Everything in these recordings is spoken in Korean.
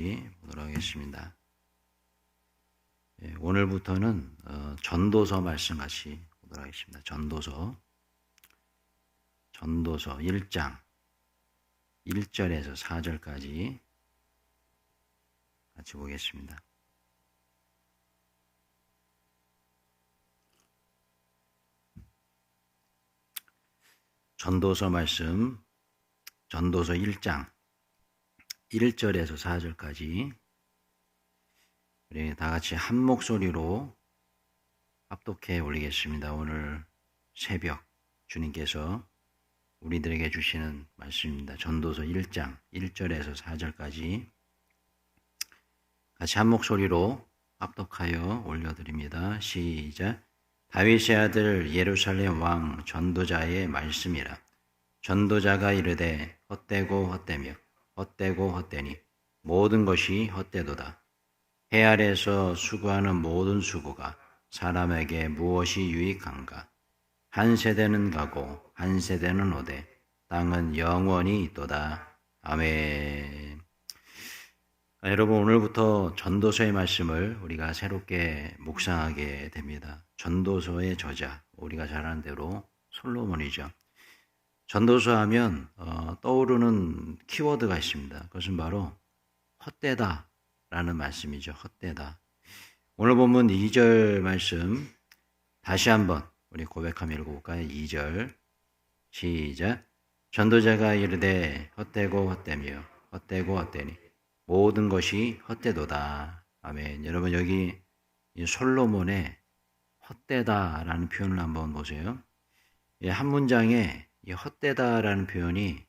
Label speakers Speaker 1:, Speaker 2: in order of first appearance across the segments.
Speaker 1: 보도록 하겠습니다. 오늘부터는 전도서 말씀 같이 보도록 하겠습니다. 전도서 1장 1절에서 4절까지 같이 보겠습니다. 전도서 말씀, 전도서 1장 1절에서 4절까지 우리 다 같이 한 목소리로 합독해 올리겠습니다. 오늘 새벽 주님께서 우리들에게 주시는 말씀입니다. 전도서 1장 1절에서 4절까지 같이 한 목소리로 합독하여 올려드립니다. 시작. 다윗의 아들 예루살렘 왕 전도자의 말씀이라. 전도자가 이르되 헛되고 헛되며 헛되고 헛되니 모든 것이 헛되도다. 해 아래서 수고하는 모든 수고가 사람에게 무엇이 유익한가? 한 세대는 가고 한 세대는 오되 땅은 영원히 있도다. 아멘. 여러분, 오늘부터 전도서의 말씀을 우리가 새롭게 묵상하게 됩니다. 전도서의 저자, 우리가 잘 아는 대로 솔로몬이죠. 전도서 하면 떠오르는 키워드가 있습니다. 그것은 바로 헛되다 라는 말씀이죠. 헛되다. 오늘 본문 2절 말씀 다시 한번 우리 고백하며 읽어볼까요? 2절 시작. 전도자가 이르되 헛되고 헛되며 헛되고 헛되니 모든 것이 헛되도다. 아멘. 여러분, 여기 이 솔로몬의 헛되다라는 표현을 한번 보세요. 한 문장에 이 헛되다라는 표현이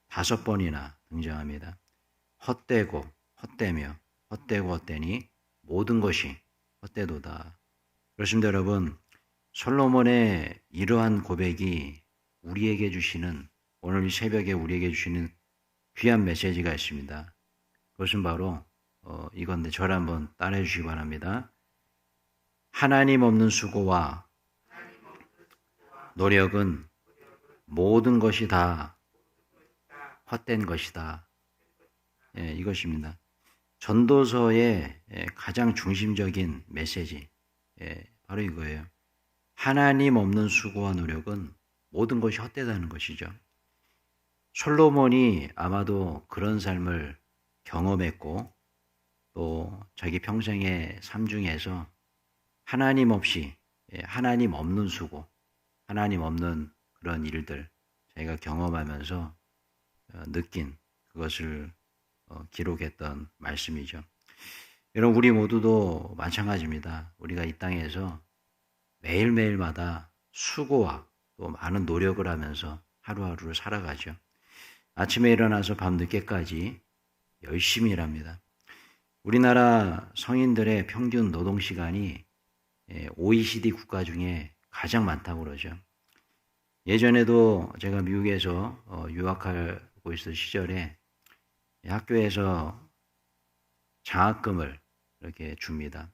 Speaker 1: 5번이나 등장합니다. 헛되고 헛되며 헛되고 헛되니 모든 것이 헛되도다. 그렇습니다, 여러분. 솔로몬의 이러한 고백이 우리에게 주시는, 오늘 이 새벽에 우리에게 주시는 귀한 메시지가 있습니다. 그것은 바로 이건데 저를 한번 따라해 주시기 바랍니다. 하나님 없는 수고와 노력은 모든 것이 다 헛된 것이다. 이것입니다. 전도서의 가장 중심적인 메시지, 바로 이거예요. 하나님 없는 수고와 노력은 모든 것이 헛되다는 것이죠. 솔로몬이 아마도 그런 삶을 경험했고 또 자기 평생의 삶 중에서 하나님 없이, 하나님 없는 수고, 하나님 없는 그런 일들 자기가 경험하면서 느낀 그것을 기록했던 말씀이죠. 여러분, 우리 모두도 마찬가지입니다. 우리가 이 땅에서 매일매일마다 수고와 또 많은 노력을 하면서 하루하루를 살아가죠. 아침에 일어나서 밤늦게까지 열심히 일합니다. 우리나라 성인들의 평균 노동시간이 OECD 국가 중에 가장 많다고 그러죠. 예전에도 제가 미국에서 유학하고 있을 시절에 학교에서 장학금을 이렇게 줍니다.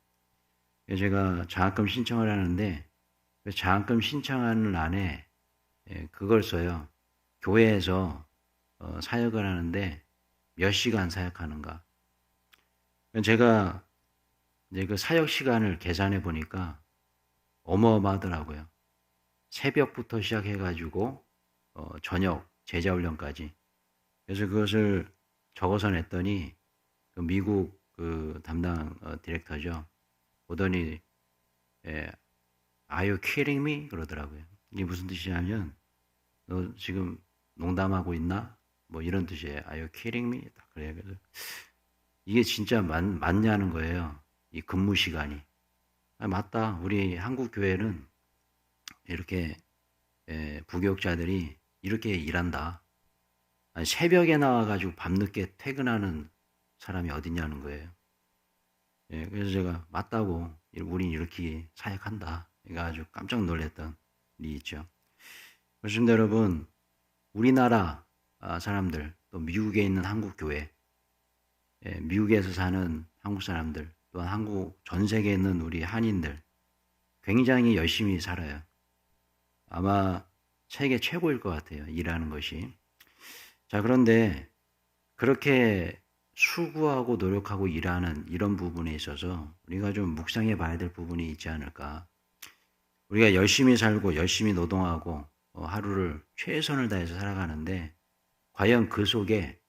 Speaker 1: 제가 장학금 신청을 하는데 그 장학금 신청하는欄에 그걸 써요. 교회에서 사역을 하는데 몇 시간 사역하는가. 제가 이제 그 사역 시간을 계산해 보니까 어마어마하더라고요. 새벽부터 시작해가지고 저녁 제자훈련까지. 그래서 그것을 적어서 냈더니 그 미국 그 담당 디렉터죠. 보더니 Are you kidding me? 그러더라고요. 이게 무슨 뜻이냐면 너 지금 농담하고 있나? 뭐 이런 뜻이에요. Are you kidding me? 그래요. 그래서 이게 진짜 맞냐는 거예요. 이 근무 시간이. 맞다. 우리 한국 교회는 이렇게 부교육자들이 이렇게 일한다. 아니, 새벽에 나와가지고 밤늦게 퇴근하는 사람이 어딨냐는 거예요. 그래서 제가 맞다고, 우린 이렇게 사역한다. 그러니까 아주 깜짝 놀랐던 일이 있죠. 그렇습니다, 여러분. 우리나라 사람들, 또 미국에 있는 한국 교회, 미국에서 사는 한국 사람들, 또한 한국 전 세계에 있는 우리 한인들 굉장히 열심히 살아요. 아마 세계 최고일 것 같아요. 일하는 것이. 자, 그런데 그렇게 수고하고 노력하고 일하는 이런 부분에 있어서 우리가 좀 묵상해 봐야 될 부분이 있지 않을까. 우리가 열심히 살고 열심히 노동하고 하루를 최선을 다해서 살아가는데 과연 그 속에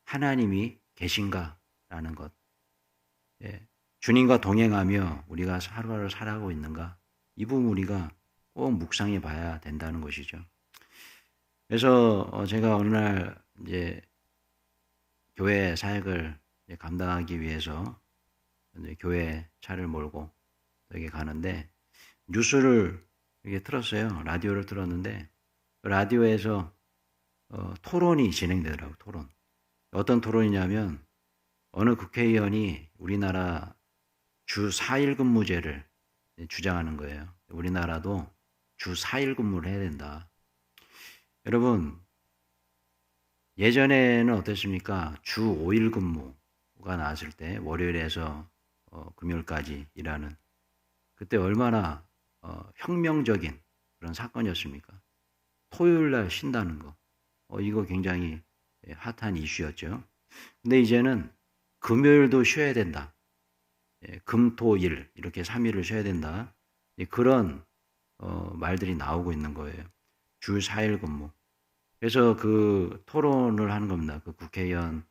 Speaker 1: 하나님이 계신가라는 것. 예. 주님과 동행하며 우리가 하루하루 살아가고 있는가? 이 부분 우리가 꼭 묵상해 봐야 된다는 것이죠. 그래서 제가 어느 날 이제 교회 사역을 감당하기 위해서 이제 교회 차를 몰고 여기 가는데 뉴스를 이렇게 틀었어요. 라디오를 틀었는데 라디오에서 토론이 진행되더라고요. 토론. 어떤 토론이냐면 어느 국회의원이 우리나라 주 4일 근무제를 주장하는 거예요. 우리나라도 주 4일 근무를 해야 된다. 여러분, 예전에는 어땠습니까? 주 5일 근무가 나왔을 때 월요일에서 금요일까지 일하는 그때 얼마나 혁명적인 그런 사건이었습니까? 토요일 날 쉰다는 거. 이거 굉장히 핫한 이슈였죠. 근데 이제는 금요일도 쉬어야 된다. 금, 토, 일 이렇게 3일을 쉬어야 된다. 그런 말들이 나오고 있는 거예요. 주 4일 근무. 그래서 그 토론을 하는 겁니다. 그 국회의원과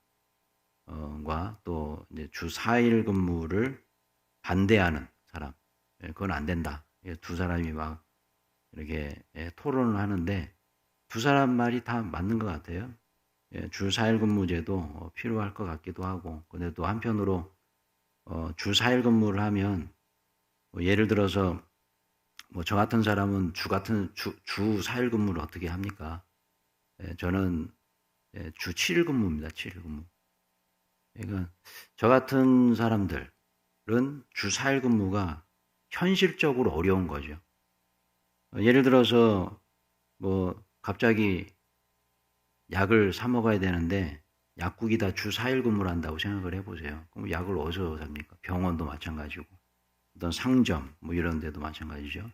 Speaker 1: 또 이제 주 4일 근무를 반대하는 사람. 그건 안 된다. 두 사람이 막 이렇게 토론을 하는데 두 사람 말이 다 맞는 것 같아요. 주 4일 근무제도 필요할 것 같기도 하고, 근데 또 한편으로 주 4일 근무를 하면 예를 들어서 뭐 저 같은 사람은 주 4일 근무를 어떻게 합니까? 저는 주 7일 근무입니다. 7일 근무. 그러니까 저 같은 사람들은 주 4일 근무가 현실적으로 어려운 거죠. 예를 들어서 뭐 갑자기 약을 사 먹어야 되는데 약국이 다 주 4일 근무를 한다고 생각을 해보세요. 그럼 약을 어디서 삽니까? 병원도 마찬가지고 어떤 상점 뭐 이런 데도 마찬가지죠.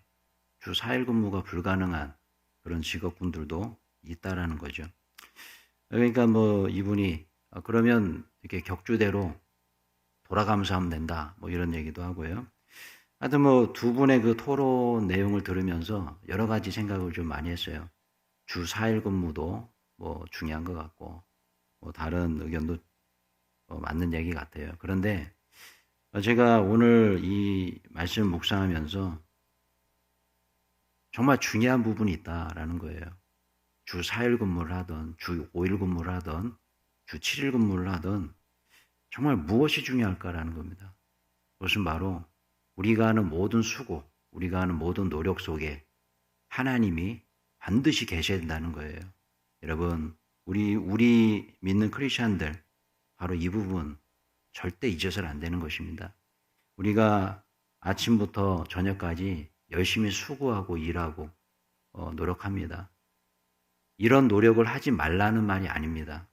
Speaker 1: 주 4일 근무가 불가능한 그런 직업군들도 있다라는 거죠. 그러니까 뭐 이분이 그러면 이렇게 격주대로 돌아가면서 하면 된다 뭐 이런 얘기도 하고요. 하여튼 뭐 두 분의 그 토론 내용을 들으면서 여러 가지 생각을 좀 많이 했어요. 주 4일 근무도 뭐 중요한 것 같고 뭐 다른 의견도 맞는 얘기 같아요. 그런데 제가 오늘 이 말씀 묵상하면서 정말 중요한 부분이 있다라는 거예요. 주 4일 근무를 하든 주 5일 근무를 하든 주 7일 근무를 하든 정말 무엇이 중요할까라는 겁니다. 그것은 바로 우리가 하는 모든 수고, 우리가 하는 모든 노력 속에 하나님이 반드시 계셔야 된다는 거예요. 여러분, 우리 믿는 크리스천들 바로 이 부분 절대 잊어서는 안 되는 것입니다. 우리가 아침부터 저녁까지 열심히 수고하고 일하고 노력합니다. 이런 노력을 하지 말라는 말이 아닙니다.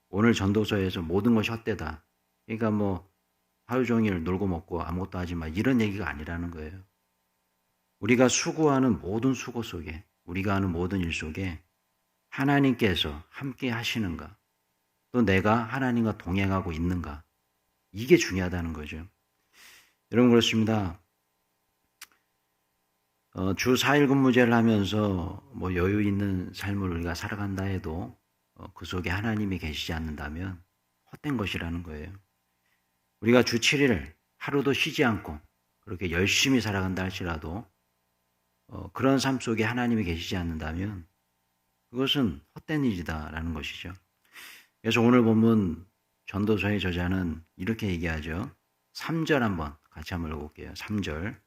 Speaker 1: 오늘 전도서에서 모든 것이 헛되다. 그러니까 뭐 하루 종일 놀고 먹고 아무것도 하지 마 이런 얘기가 아니라는 거예요. 우리가 수고하는 모든 수고 속에 우리가 하는 모든 일 속에 하나님께서 함께 하시는가 또 내가 하나님과 동행하고 있는가 이게 중요하다는 거죠. 여러분 그렇습니다. 주 4일 근무제를 하면서 뭐 여유 있는 삶을 우리가 살아간다 해도 그 속에 하나님이 계시지 않는다면 헛된 것이라는 거예요. 우리가 주 7일 하루도 쉬지 않고 그렇게 열심히 살아간다 할지라도 그런 삶 속에 하나님이 계시지 않는다면 그것은 헛된 일이다라는 것이죠. 그래서 오늘 본문 전도서의 저자는 이렇게 얘기하죠. 3절 한번 같이 한번 읽어볼게요. 3절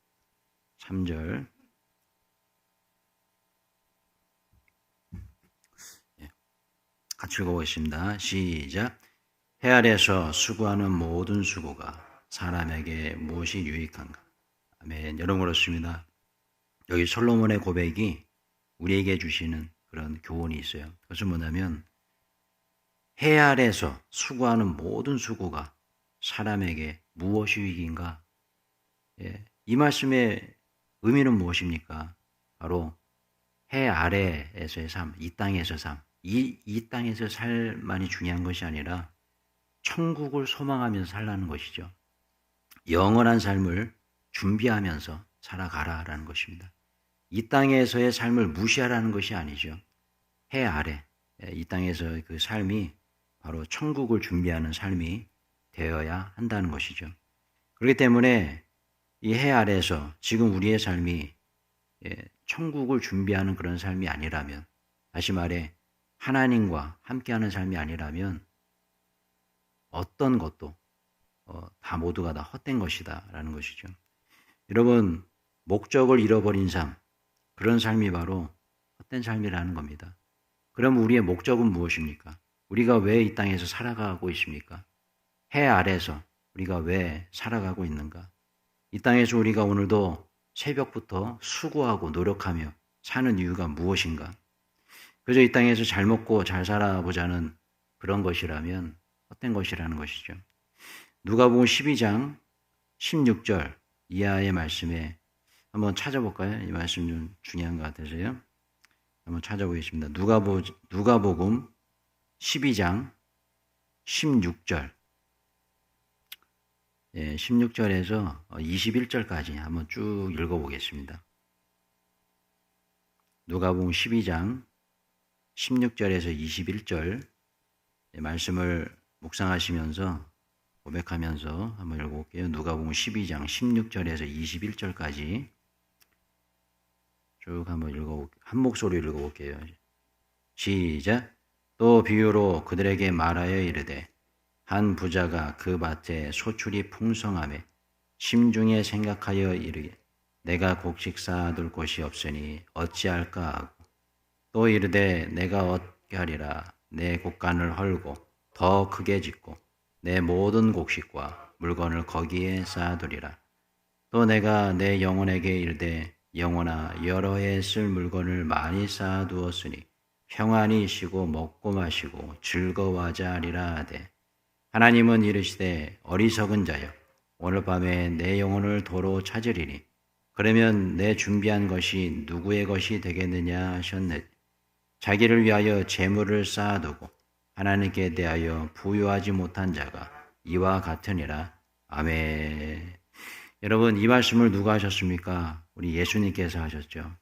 Speaker 1: 같이 읽어보겠습니다. 시작. 해 아래서 수고하는 모든 수고가 사람에게 무엇이 유익한가? 아멘. 여러분 그렇습니다. 여기 솔로몬의 고백이 우리에게 주시는 그런 교훈이 있어요. 그것은 뭐냐면 해 아래서 수고하는 모든 수고가 사람에게 무엇이 유익인가? 이 말씀의 의미는 무엇입니까? 바로 해 아래에서의 삶, 이 땅에서 삶, 이 땅에서 살만이 중요한 것이 아니라 천국을 소망하면서 살라는 것이죠. 영원한 삶을 준비하면서 살아가라라는 것입니다. 이 땅에서의 삶을 무시하라는 것이 아니죠. 해 아래, 이 땅에서 그 삶이 바로 천국을 준비하는 삶이 되어야 한다는 것이죠. 그렇기 때문에 이 해 아래에서 지금 우리의 삶이 천국을 준비하는 그런 삶이 아니라면, 다시 말해 하나님과 함께하는 삶이 아니라면 어떤 것도 다 모두가 다 헛된 것이다 라는 것이죠. 여러분, 목적을 잃어버린 삶, 그런 삶이 바로 헛된 삶이라는 겁니다. 그럼 우리의 목적은 무엇입니까? 우리가 왜 이 땅에서 살아가고 있습니까? 해 아래에서 우리가 왜 살아가고 있는가? 이 땅에서 우리가 오늘도 새벽부터 수고하고 노력하며 사는 이유가 무엇인가? 그저 이 땅에서 잘 먹고 잘 살아보자는 그런 것이라면 헛된 것이라는 것이죠. 누가복음 12장 16절 이하의 말씀에 한번 찾아볼까요? 이 말씀 좀 중요한 것 같아서요. 한번 찾아보겠습니다. 누가복음 12장 16절 16절에서 21절까지 한번 쭉 읽어보겠습니다. 누가복음 12장 16절에서 21절 말씀을 묵상하시면서 고백하면서 한번 읽어볼게요. 누가복음 12장 16절에서 21절까지 쭉 한번 한 목소리로 읽어볼게요. 시작. 또 비유로 그들에게 말하여 이르되 한 부자가 그 밭에 소출이 풍성하매 심중에 생각하여 이르되 내가 곡식 쌓아둘 곳이 없으니 어찌할까 하고 또 이르되 내가 어떻게 하리라 내 곡간을 헐고 더 크게 짓고 내 모든 곡식과 물건을 거기에 쌓아두리라. 또 내가 내 영혼에게 이르되 영혼아 여러 해 쓸 물건을 많이 쌓아두었으니 평안히 쉬고 먹고 마시고 즐거워하자 하리라 하되 하나님은 이르시되 어리석은 자여 오늘 밤에 내 영혼을 도로 찾으리니 그러면 내 준비한 것이 누구의 것이 되겠느냐 하셨네. 자기를 위하여 재물을 쌓아두고 하나님께 대하여 부유하지 못한 자가 이와 같으니라. 아멘. 여러분, 이 말씀을 누가 하셨습니까? 우리 예수님께서 하셨죠.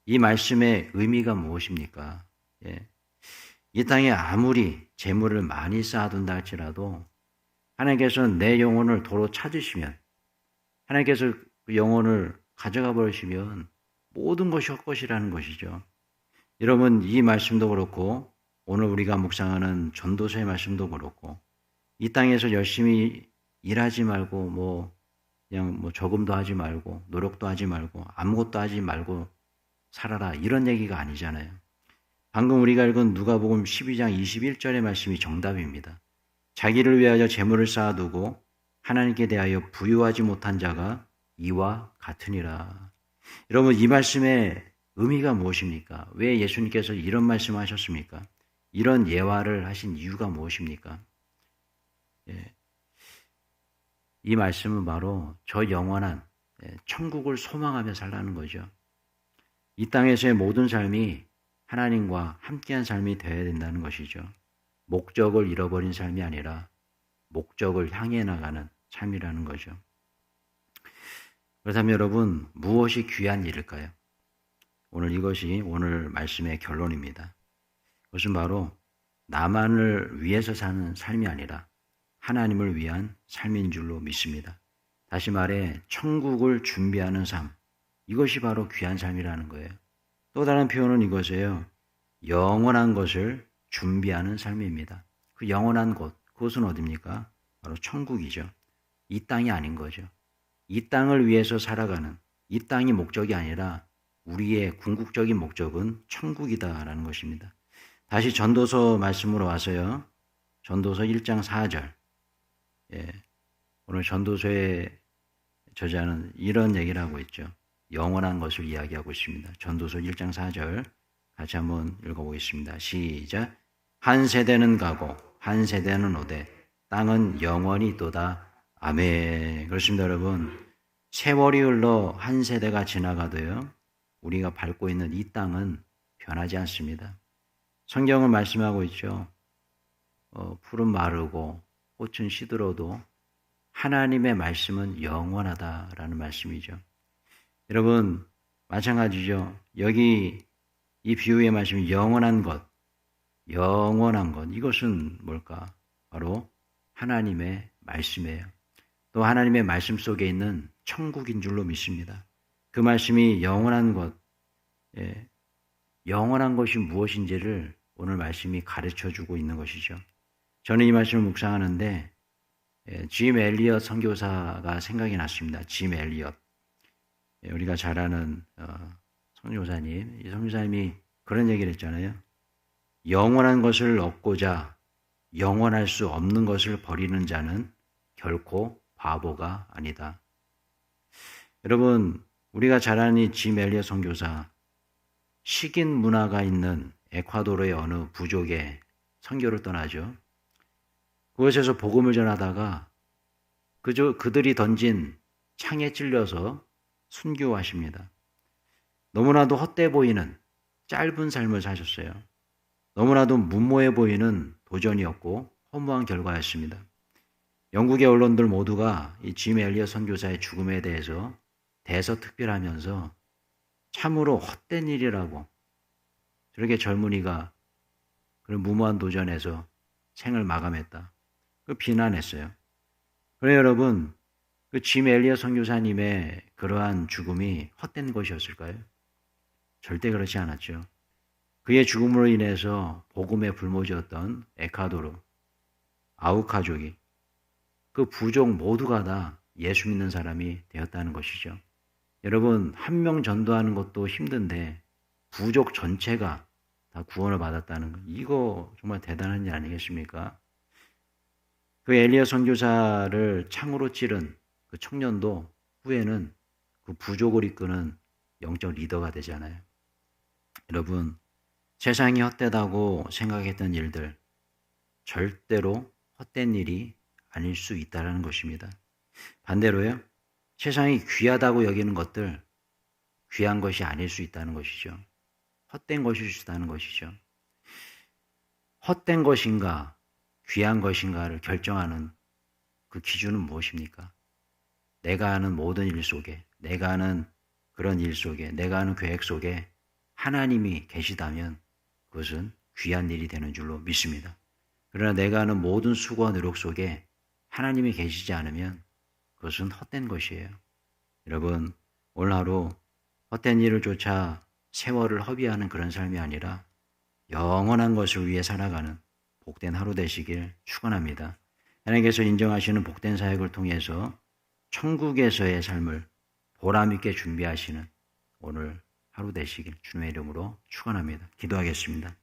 Speaker 1: 이 말씀의 의미가 무엇입니까? 이 땅에 아무리 재물을 많이 쌓아둔다 할지라도 하나님께서 내 영혼을 도로 찾으시면, 하나님께서 그 영혼을 가져가 버리시면 모든 것이 헛것이라는 것이죠. 여러분, 이 말씀도 그렇고 오늘 우리가 묵상하는 전도서의 말씀도 그렇고 이 땅에서 열심히 일하지 말고 그냥 저금도 하지 말고 노력도 하지 말고 아무것도 하지 말고 살아라, 이런 얘기가 아니잖아요. 방금 우리가 읽은 누가복음 12장 21절의 말씀이 정답입니다. 자기를 위하여 재물을 쌓아두고 하나님께 대하여 부유하지 못한 자가 이와 같으니라. 여러분, 이 말씀의 의미가 무엇입니까? 왜 예수님께서 이런 말씀을 하셨습니까? 이런 예화를 하신 이유가 무엇입니까? 이 말씀은 바로 저 영원한 천국을 소망하며 살라는 거죠. 이 땅에서의 모든 삶이 하나님과 함께한 삶이 되어야 된다는 것이죠. 목적을 잃어버린 삶이 아니라 목적을 향해 나가는 삶이라는 거죠. 그렇다면 여러분, 무엇이 귀한 일일까요? 이것이 오늘 말씀의 결론입니다. 그것은 바로 나만을 위해서 사는 삶이 아니라 하나님을 위한 삶인 줄로 믿습니다. 다시 말해 천국을 준비하는 삶, 이것이 바로 귀한 삶이라는 거예요. 또 다른 표현은 이것이에요. 영원한 것을 준비하는 삶입니다. 그 영원한 곳, 그것은 어디입니까? 바로 천국이죠. 이 땅이 아닌 거죠. 이 땅을 위해서 살아가는, 이 땅이 목적이 아니라 우리의 궁극적인 목적은 천국이다라는 것입니다. 다시 전도서 말씀으로 와서요. 전도서 1장 4절. 오늘 전도서의 저자는 이런 얘기를 하고 있죠. 영원한 것을 이야기하고 있습니다. 전도서 1장 4절 같이 한번 읽어보겠습니다. 시작. 한 세대는 가고 한 세대는 오되 땅은 영원히 있도다. 아멘. 그렇습니다, 여러분. 세월이 흘러 한 세대가 지나가도요, 우리가 밟고 있는 이 땅은 변하지 않습니다. 성경은 말씀하고 있죠. 풀은 마르고 꽃은 시들어도 하나님의 말씀은 영원하다라는 말씀이죠. 여러분, 마찬가지죠. 여기 이 비유의 말씀이 영원한 것, 이것은 뭘까? 바로 하나님의 말씀이에요. 또 하나님의 말씀 속에 있는 천국인 줄로 믿습니다. 그 말씀이 영원한 것, 영원한 것이 무엇인지를 오늘 말씀이 가르쳐주고 있는 것이죠. 저는 이 말씀을 묵상하는데 짐 엘리엇 선교사가 생각이 났습니다. 짐 엘리엇. 우리가 잘 아는 선교사님, 이 선교사님이 그런 얘기를 했잖아요. 영원한 것을 얻고자 영원할 수 없는 것을 버리는 자는 결코 바보가 아니다. 여러분, 우리가 잘 아는 이 짐 엘리엇 선교사, 식인 문화가 있는 에콰도르의 어느 부족에 선교를 떠나죠. 그곳에서 복음을 전하다가 그들이 던진 창에 찔려서 순교하십니다. 너무나도 헛돼 보이는 짧은 삶을 사셨어요. 너무나도 무모해 보이는 도전이었고 허무한 결과였습니다. 영국의 언론들 모두가 이 짐 엘리엇 선교사의 죽음에 대해서 대서특필하면서 참으로 헛된 일이라고, 저렇게 젊은이가 그런 무모한 도전에서 생을 마감했다. 그 비난했어요. 그래 여러분, 그 짐 엘리엇 선교사님의 그러한 죽음이 헛된 것이었을까요? 절대 그렇지 않았죠. 그의 죽음으로 인해서 복음에 불모지었던 에콰도르, 아우카족이, 그 부족 모두가 다 예수 믿는 사람이 되었다는 것이죠. 여러분, 한 명 전도하는 것도 힘든데 부족 전체가 다 구원을 받았다는 것, 이거 정말 대단한 일 아니겠습니까? 그 엘리엇 선교사를 창으로 찌른 그 청년도 후에는 그 부족을 이끄는 영적 리더가 되잖아요. 여러분, 세상이 헛되다고 생각했던 일들, 절대로 헛된 일이 아닐 수 있다는 것입니다. 반대로요, 세상이 귀하다고 여기는 것들, 귀한 것이 아닐 수 있다는 것이죠. 헛된 것일 수 있다는 것이죠. 헛된 것인가, 귀한 것인가를 결정하는 그 기준은 무엇입니까? 내가 하는 모든 일 속에, 내가 하는 그런 일 속에, 내가 하는 계획 속에 하나님이 계시다면 그것은 귀한 일이 되는 줄로 믿습니다. 그러나 내가 하는 모든 수고와 노력 속에 하나님이 계시지 않으면 그것은 헛된 것이에요. 여러분, 오늘 하루 헛된 일을 쫓아 세월을 허비하는 그런 삶이 아니라 영원한 것을 위해 살아가는 복된 하루 되시길 축원합니다. 하나님께서 인정하시는 복된 사역을 통해서 천국에서의 삶을 보람있게 준비하시는 오늘 하루 되시길 주님의 이름으로 축원합니다. 기도하겠습니다.